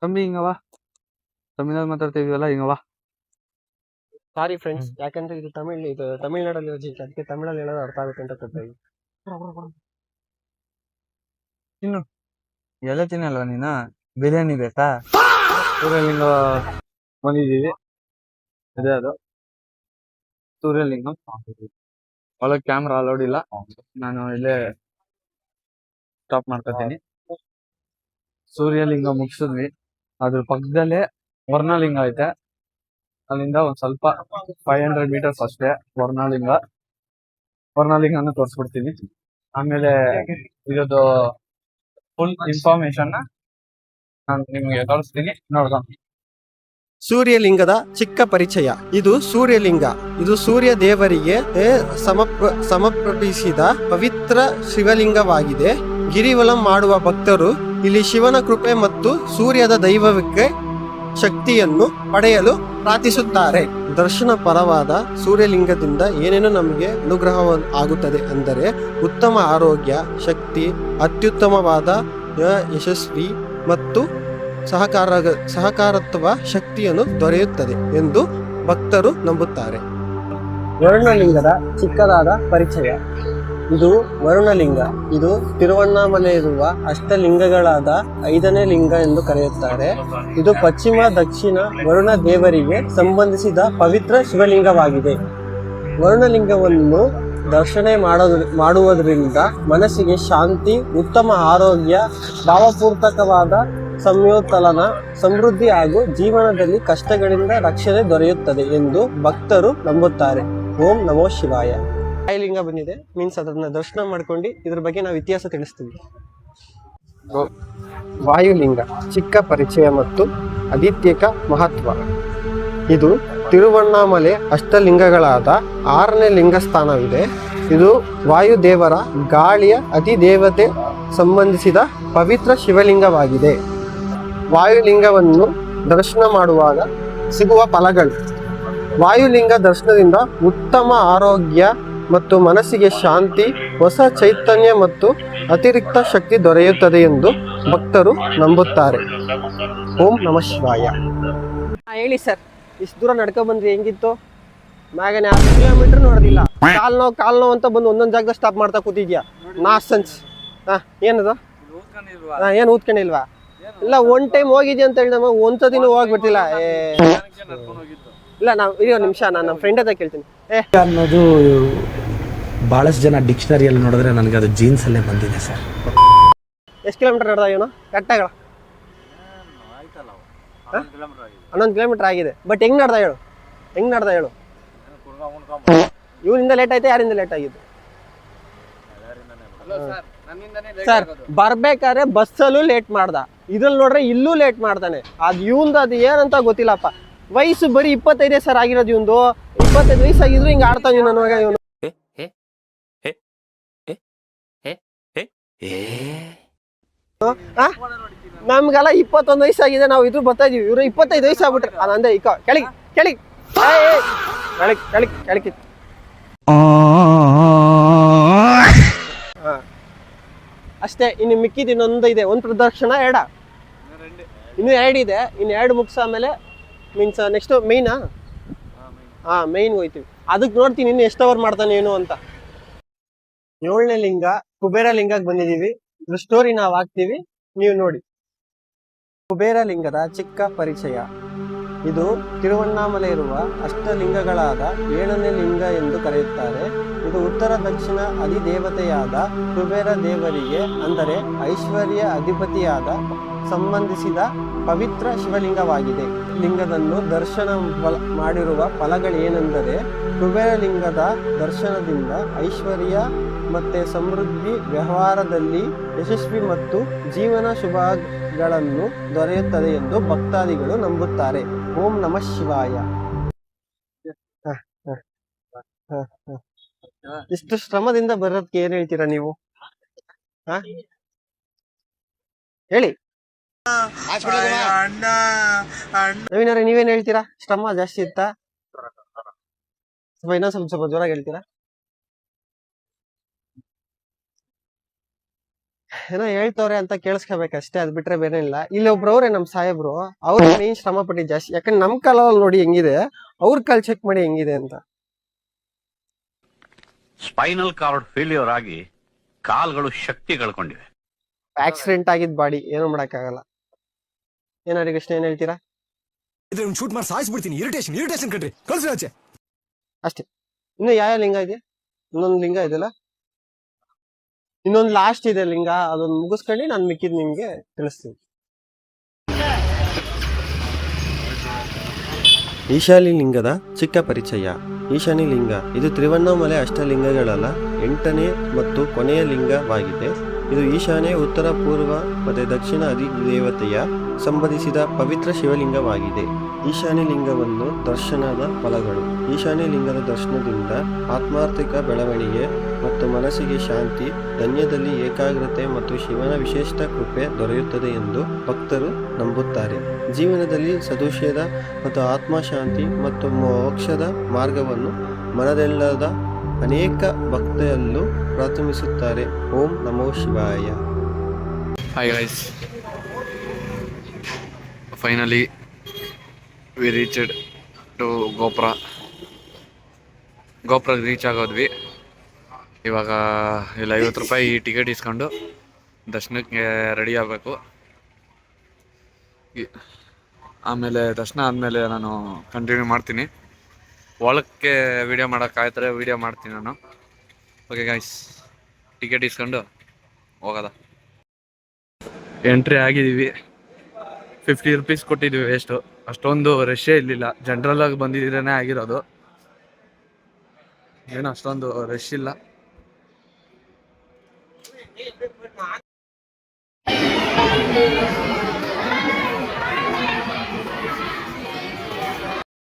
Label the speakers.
Speaker 1: ತಂಬಿ ಹಿಂಗವ ತಮಿಳಲ್ಲಿ ಮಾತಾಡ್ತಾ ಇದೀವಲ್ಲ ಹಿಂಗವ.
Speaker 2: Sorry friends, ಯಾಕಂದ್ರೆ ಇದು ತಮಿಳ್ನಾಡಲ್ಲಿ ಜಿಂಕೆ, ಅದಕ್ಕೆ ತಮಿಳಲ್ಲಿ ಹೇಳೋದು ಅರ್ಥ ಆಗುತ್ತೆ ಅಂತ ಕೊಡ್ತಾ ಇದ್ದೀನಿ.
Speaker 1: ತಿನ್ನು ಎಲ್ಲ ತಿನ್ನಲ್ವ ನೀನ? ಬಿರಿಯಾನಿ ಬೇಕಾ? ಸೂರ್ಯಲಿಂಗ ಬಂದಿದ್ದೀವಿ, ಅದೇ ಅದು ಸೂರ್ಯಲಿಂಗಂ. ಒಳಗೆ ಕ್ಯಾಮ್ರಾ ಅಲೌಡ್ ಇಲ್ಲ, ನಾನು ಇಲ್ಲೇ ಸ್ಟಾಪ್ ಮಾಡ್ಕೊತೀನಿ. ಸೂರ್ಯಲಿಂಗ ಮುಗಿಸಿದ್ವಿ, ಅದ್ರ ಪಕ್ಕದಲ್ಲೇ ವರ್ಣಲಿಂಗ ಐತೆ. ಅಲ್ಲಿಂದ ಒಂದ್ ಸ್ವಲ್ಪ 500 ಮೀಟರ್ಸ್ ಅಷ್ಟೇ ವರ್ಣಲಿಂಗನ ತೋರಿಸ್ಬಿಡ್ತೀವಿ. ಆಮೇಲೆ ಇರೋದು ಫುಲ್ ಇನ್ಫಾರ್ಮೇಶನ್ ನಾನು ನಿಮ್ಗೆ ತೋರಿಸ್ತೀನಿ, ನೋಡ್ದ.
Speaker 2: ಸೂರ್ಯಲಿಂಗದ ಚಿಕ್ಕ ಪರಿಚಯ. ಇದು ಸೂರ್ಯಲಿಂಗ. ಇದು ಸೂರ್ಯ ದೇವರಿಗೆ ಸಮರ್ಪಿಸಿದ ಪವಿತ್ರ ಶಿವಲಿಂಗವಾಗಿದೆ. ಗಿರಿವಲಂ ಮಾಡುವ ಭಕ್ತರು ಇಲ್ಲಿ ಶಿವನ ಕೃಪೆ ಮತ್ತು ಸೂರ್ಯದ ದೈವಕ್ಕೆ ಶಕ್ತಿಯನ್ನು ಪಡೆಯಲು ಪ್ರಾರ್ಥಿಸುತ್ತಾರೆ. ದರ್ಶನ ಪರವಾದ ಸೂರ್ಯಲಿಂಗದಿಂದ ಏನೇನು ನಮಗೆ ಅನುಗ್ರಹ ಆಗುತ್ತದೆ ಅಂದರೆ ಉತ್ತಮ ಆರೋಗ್ಯ, ಶಕ್ತಿ, ಅತ್ಯುತ್ತಮವಾದ ಯಶಸ್ವಿ ಮತ್ತು ಸಹಕಾರತ್ವ ಶಕ್ತಿಯನ್ನು ದೊರೆಯುತ್ತದೆ ಎಂದು ಭಕ್ತರು ನಂಬುತ್ತಾರೆ. ವರುಣಲಿಂಗದ ಚಿಕ್ಕದಾದ ಪರಿಚಯ. ಇದು ವರುಣಲಿಂಗ. ಇದು ತಿರುವಣ್ಣಾಮಲೆ ಇರುವ ಅಷ್ಟಲಿಂಗಗಳಾದ 5ನೇ ಲಿಂಗ ಎಂದು ಕರೆಯುತ್ತಾರೆ. ಇದು ಪಶ್ಚಿಮ ದಕ್ಷಿಣ ವರುಣ ದೇವರಿಗೆ ಸಂಬಂಧಿಸಿದ ಪವಿತ್ರ ಶಿವಲಿಂಗವಾಗಿದೆ. ವರುಣಲಿಂಗವನ್ನು ದರ್ಶನ ಮಾಡುವುದರಿಂದ ಮನಸ್ಸಿಗೆ ಶಾಂತಿ, ಉತ್ತಮ ಆರೋಗ್ಯ, ಭಾವಪೂರ್ವಕವಾದ ಸಂಯೋತ್ತಲನ, ಸಮೃದ್ಧಿ ಹಾಗೂ ಜೀವನದಲ್ಲಿ ಕಷ್ಟಗಳಿಂದ ರಕ್ಷಣೆ ದೊರೆಯುತ್ತದೆ ಎಂದು ಭಕ್ತರು ನಂಬುತ್ತಾರೆ. ಓಂ ನಮೋ ಶಿವಾಯ. ವಾಯುಲಿಂಗ ಬಂದಿದೆ, ಮೀನ್ಸ್ ಅದನ್ನ ದರ್ಶನ ಮಾಡ್ಕೊಂಡು ಇದ್ರ ಬಗ್ಗೆ ನಾವು ಇತಿಹಾಸ ತಿಳಿಸ್ತೀವಿ. ವಾಯುಲಿಂಗ ಚಿಕ್ಕ ಪರಿಚಯ ಮತ್ತು ಆದಿತ್ಯಕ ಮಹತ್ವ. ಇದು ತಿರುವಣ್ಣಾಮಲೆ ಅಷ್ಟಲಿಂಗಗಳಾದ 6ನೇ ಲಿಂಗ ಸ್ಥಾನವಿದೆ. ಇದು ವಾಯುದೇವರ ಗಾಳಿಯ ಅಧಿದೇವತೆ ಸಂಬಂಧಿಸಿದ ಪವಿತ್ರ ಶಿವಲಿಂಗವಾಗಿದೆ. ವಾಯುಲಿಂಗವನ್ನು ದರ್ಶನ ಮಾಡುವಾಗ ಸಿಗುವ ಫಲಗಳು. ವಾಯುಲಿಂಗ ದರ್ಶನದಿಂದ ಉತ್ತಮ ಆರೋಗ್ಯ ಮತ್ತು ಮನಸ್ಸಿಗೆ ಶಾಂತಿ, ಹೊಸ ಚೈತನ್ಯ ಮತ್ತು ಅತಿರಿಕ್ತ ಶಕ್ತಿ ದೊರೆಯುತ್ತದೆ ಎಂದು ಭಕ್ತರು ನಂಬುತ್ತಾರೆ. ಓಂ ನಮಃ ಶಿವಾಯ. ಹೇಳಿ ಸರ್, ಇಷ್ಟು ದೂರ ನಡ್ಕೊ ಬಂದ್ರಿ, ಹೆಂಗಿತ್ತು? ಮ್ಯಾಗನೆ 10 ಕಿಲೋಮೀಟರ್ ನೋಡೋದಿಲ್ಲ, ಕಾಲ್ ನೋವು ಅಂತ ಬಂದು ಒಂದೊಂದು ಜಾಗದಾಗ ಸ್ಟಾಪ್ ಮಾಡ್ತಾ ಕೂತಿದ್ಯಾ. ನಾಸೆನ್ಸ್. ಏನದು? ಏನು ಊದ್ಕೊಂಡಿಲ್ವಾ? ಇಲ್ಲ, ಒನ್ ಟೈಮ್ ಹೋಗಿದ್ಯಾ ಅಂತ ಹೇಳಿ ನಮಗೆ ಒಂದ್ಸತಿನೂ ಹೋಗ್ಬಿಟ್ಟಿಲ್ಲ. ಇಲ್ಲ, ನಾವು ಇರೋ ನಿಮಿಷ, ನಾನು ನಮ್ಮ ಫ್ರೆಂಡ್ ಹತ್ರ ಕೇಳ್ತೀನಿ.
Speaker 3: ಅನ್ನೋದು ಬಹಳಷ್ಟು ಜನ ಡಿಕ್ಷನರಿಯಲ್ಲಿ ನೋಡಿದ್ರೆ ನನಗೆ ಅದು ಜೀನ್ಸ್ ಅಲ್ಲೇ ಬಂದಿದೆ ಸರ್.
Speaker 2: ಎಷ್ಟು ಕಿಲೋಮೀಟರ್ ನಡೆದ ಇವನು? ಕರೆಕ್ಟಾಗ 11 ಕಿಲೋಮೀಟರ್ ಆಗಿದೆ. ಬಟ್ ಹೆಂಗ್ ನಡ್ದ ಹೇಳು? ಇವನಿಂದ ಲೇಟ್ ಆಯ್ತಾ, ಯಾರಿಂದ ಲೇಟ್ ಆಗಿದ್ದು? ಸರ್, ಬರ್ಬೇಕಾದ್ರೆ ಬಸ್ಸಲ್ಲೂ ಲೇಟ್ ಮಾಡ್ದ, ಇದ್ರಲ್ಲಿ ನೋಡ್ರೆ ಇಲ್ಲೂ ಲೇಟ್ ಮಾಡ್ತಾನೆ. ಅದು ಇವಂದು ಅದು ಏನಂತ ಗೊತ್ತಿಲ್ಲಪ್ಪ. ವಯಸ್ಸು ಬರೀ 25 ಸರ್ ಆಗಿರೋದು ಇವಂದು. 25 ವಯಸ್ಸಾಗಿದ್ರು ಹಿಂಗೆ ಆಡ್ತಾನೆ ನನಗೆ ಇವನು. ನಮ್ಗೆಲ್ಲ 21 ವಯಸ್ಸಾಗಿದೆ, ನಾವು ಇದ್ರು ಬರ್ತಾ ಇದೀವಿ. ಇವ್ರು 25 ವಯಸ್ಸು ಆಗ್ಬಿಟ್ರೆ ಅದಂದೆ ಈಗ ಕೆಳಗೆ ಅಷ್ಟೇ. ಇನ್ನು ಮಿಕ್ಕಿದ ಇನ್ನೊಂದು ಇದೆ, ಒಂದು ಪ್ರದಕ್ಷಿಣ ಇನ್ನು 2 ಇದೆ. ಇನ್ನು 2 ಮುಗಿಸ ಆಮೇಲೆ ಮೀನ್ಸ್ ನೆಕ್ಸ್ಟ್ ಮೈನಾ ಮೈನ್ ಹೋಯ್ತೀವಿ. ಅದಕ್ಕೆ ನೋಡ್ತೀನಿ ಇನ್ನು ಎಷ್ಟು ಅವರ್ ಮಾಡ್ತಾನೆ ಏನು ಅಂತ. 7ನೇ ಲಿಂಗ ಕುಬೇರ ಲಿಂಗಕ್ಕೆ ಬಂದಿದ್ದೀವಿ. ಇದ್ರ ಸ್ಟೋರಿ ನಾವು ಹಾಕ್ತೀವಿ, ನೀವು ನೋಡಿ. ಕುಬೇರ ಲಿಂಗದ ಚಿಕ್ಕ ಪರಿಚಯ. ಇದು ತಿರುವಣ್ಣಾಮಲೆ ಇರುವ ಅಷ್ಟಲಿಂಗಗಳಾದ 7ನೇ ಲಿಂಗ ಎಂದು ಕರೆಯುತ್ತಾರೆ. ಇದು ಉತ್ತರ ದಕ್ಷಿಣ ಅಧಿದೇವತೆಯಾದ ಕುಬೇರ ದೇವರಿಗೆ, ಅಂದರೆ ಐಶ್ವರ್ಯ ಅಧಿಪತಿಯಾದ ಸಂಬಂಧಿಸಿದ ಪವಿತ್ರ ಶಿವಲಿಂಗವಾಗಿದೆ. ಲಿಂಗದನ್ನು ದರ್ಶನ ಮಾಡಿರುವ ಫಲಗಳೇನೆಂದರೆ ಕುಬೇರಲಿಂಗದ ದರ್ಶನದಿಂದ ಐಶ್ವರ್ಯ ಮತ್ತೆ ಸಮೃದ್ಧಿ, ವ್ಯವಹಾರದಲ್ಲಿ ಯಶಸ್ವಿ ಮತ್ತು ಜೀವನ ಶುಭಗಳನ್ನು ದೊರೆಯುತ್ತದೆ ಎಂದು ಭಕ್ತಾದಿಗಳು ನಂಬುತ್ತಾರೆ. ಓಂ ನಮಃ ಶಿವಾಯ. ಇಷ್ಟು ಶ್ರಮದಿಂದ ಬರೋದಕ್ಕೆ ಏನ್ ಹೇಳ್ತೀರಾ ನೀವು? ಹೇಳಿ ನವೀನರೇ, ನೀವೇನ್ ಹೇಳ್ತೀರಾ? ಶ್ರಮ ಜಾಸ್ತಿ ಇತ್ತಾ? ಇನ್ನೊಂದ್ ಸ್ವಲ್ಪ ಜೋರಾಗಿ ಹೇಳ್ತೀರಾ? ಏನೋ ಹೇಳ್ತವ್ರೆ ಅಂತ ಕೇಳಿಸ್ಕೋಬೇಕಷ್ಟೇ, ಅದ್ ಬಿಟ್ರೆ ಬೇರೆ ಇಲ್ಲ. ಇಲ್ಲಿ ಒಬ್ರವ್ರೆ ನಮ್ ಸಾಹೇಬ್ರು, ಅವ್ರ ಮೇನ್ ಶ್ರಮ ಪಟ್ಟಿದ್ದು ಜಾಸ್ತಿ. ಯಾಕಂದ್ರೆ ನಮ್ ಕಾಲಲ್ಲಿ ನೋಡಿ ಹೆಂಗಿದೆ, ಅವ್ರ ಕಾಲ್ ಚೆಕ್ ಮಾಡಿ ಹೆಂಗಿದೆ ಅಂತ.
Speaker 4: ಸ್ಪೈನಲ್ ಕಾರ್ಡ್ ಫೇಲ್ಯೂರ್ ಆಗಿ ಕಾಲ್ಗಳು ಶಕ್ತಿ ಕಳ್ಕೊಂಡಿವೆ.
Speaker 2: ಆಕ್ಸಿಡೆಂಟ್ ಆಗಿದ್ ಬಾಡಿ, ಏನೋ ಮಾಡಕ್ಕಾಗಲ್ಲ. ಏನಾದ್ರು ಕೃಷ್ಣ ಏನ್ ಹೇಳ್ತೀರಾ?
Speaker 5: ಶೂಟ್ ಮಾಡಿ ಸಾಯಿಸ್ಬಿಡ್ತೀನಿ. ಇರಿಟೇಷನ್ ಕಣ್ರಿ, ಕಳ್ಸಿ ಆಚೆ.
Speaker 2: ಅಷ್ಟೇ. ಇನ್ನು ಯಾವ ಲಿಂಗ ಇದೆ? ಇನ್ನೊಂದು ಲಿಂಗ ಇದೆಲ್ಲ, ಇನ್ನೊಂದು ಲಾಸ್ಟ್ ಇದೆ ಲಿಂಗ, ಅದೊಂದು ಮುಗಿಸ್ಕೊಂಡು ನಾನು ಮಿಕ್ಕಿದ್ ನಿಮ್ಗೆ ತಿಳಿಸ್ತೀನಿ. ಈಶಾನಿ ಲಿಂಗದ ಚಿಕ್ಕ ಪರಿಚಯ. ಈಶಾನಿ ಲಿಂಗ ಇದು ತ್ರಿವಣ್ಣಾಮಲೆ ಅಷ್ಟಲಿಂಗಗಳಲ್ಲ 8ನೇ ಮತ್ತು ಕೊನೆಯ ಲಿಂಗವಾಗಿದೆ. ಇದು ಈಶಾನ್ಯ, ಉತ್ತರ, ಪೂರ್ವ ಮತ್ತು ದಕ್ಷಿಣ ಅಧಿದೇವತೆಯ ಸಂಬಂಧಿಸಿದ ಪವಿತ್ರ ಶಿವಲಿಂಗವಾಗಿದೆ. ಈಶಾನ್ಯ ಲಿಂಗವನ್ನು ದರ್ಶನದ ಫಲಗಳು. ಈಶಾನ್ಯ ಲಿಂಗದ ದರ್ಶನದಿಂದ ಆತ್ಮಾರ್ಥಿಕ ಬೆಳವಣಿಗೆ ಮತ್ತು ಮನಸ್ಸಿಗೆ ಶಾಂತಿ, ಧನ್ಯದಲ್ಲಿ ಏಕಾಗ್ರತೆ ಮತ್ತು ಶಿವನ ವಿಶೇಷ ಕೃಪೆ ದೊರೆಯುತ್ತದೆ ಎಂದು ಭಕ್ತರು ನಂಬುತ್ತಾರೆ. ಜೀವನದಲ್ಲಿ ಸದುಷೇಧ ಮತ್ತು ಆತ್ಮಶಾಂತಿ ಮತ್ತು ಮೋಕ್ಷದ ಮಾರ್ಗವನ್ನು ಮನದೆಲ್ಲದ ಅನೇಕ ಭಕ್ತರಲ್ಲೂ ಪ್ರಾರ್ಥಿಸುತ್ತಾರೆ. ಓಂ ನಮೋ ಶಿವಾಯ.
Speaker 1: Hi guys, finally we reached to ಗೋಪುರ ರೀಚ್ ಆಗೋದ್ವಿ. ಇವಾಗ ಇಲ್ಲಿ 50 ರೂಪಾಯಿ ಟಿಕೆಟ್ ಇಸ್ಕೊಂಡು ದರ್ಶನಕ್ಕೆ ರೆಡಿ ಆಗಬೇಕು. ಆಮೇಲೆ ದರ್ಶನ ಆದಮೇಲೆ ನಾನು ಕಂಟಿನ್ಯೂ ಮಾಡ್ತೀನಿ. ಒಳಕ್ಕೆ ವೀಡಿಯೋ ಮಾಡೋಕ್ಕಾಯ್ತಾರೆ ವೀಡಿಯೋ ಮಾಡ್ತೀನಿ ನಾನು. ಓಕೆ ಗೈಸ್, ಟಿಕೆಟ್ ಇಸ್ಕೊಂಡು ಹೋಗೋದ. ಎಂಟ್ರಿ ಆಗಿದ್ದೀವಿ. 50 ರೂಪೀಸ್ ಕೊಟ್ಟಿದ್ವಿ ವೇಸ್ಟು. ಅಷ್ಟೊಂದು ರಶ್ಶೇ ಇರಲಿಲ್ಲ, ಜನರಲಾಗಿ ಬಂದಿದ್ರೇ ಆಗಿರೋದು. ಏನು ಅಷ್ಟೊಂದು ರಶ್ ಇಲ್ಲ.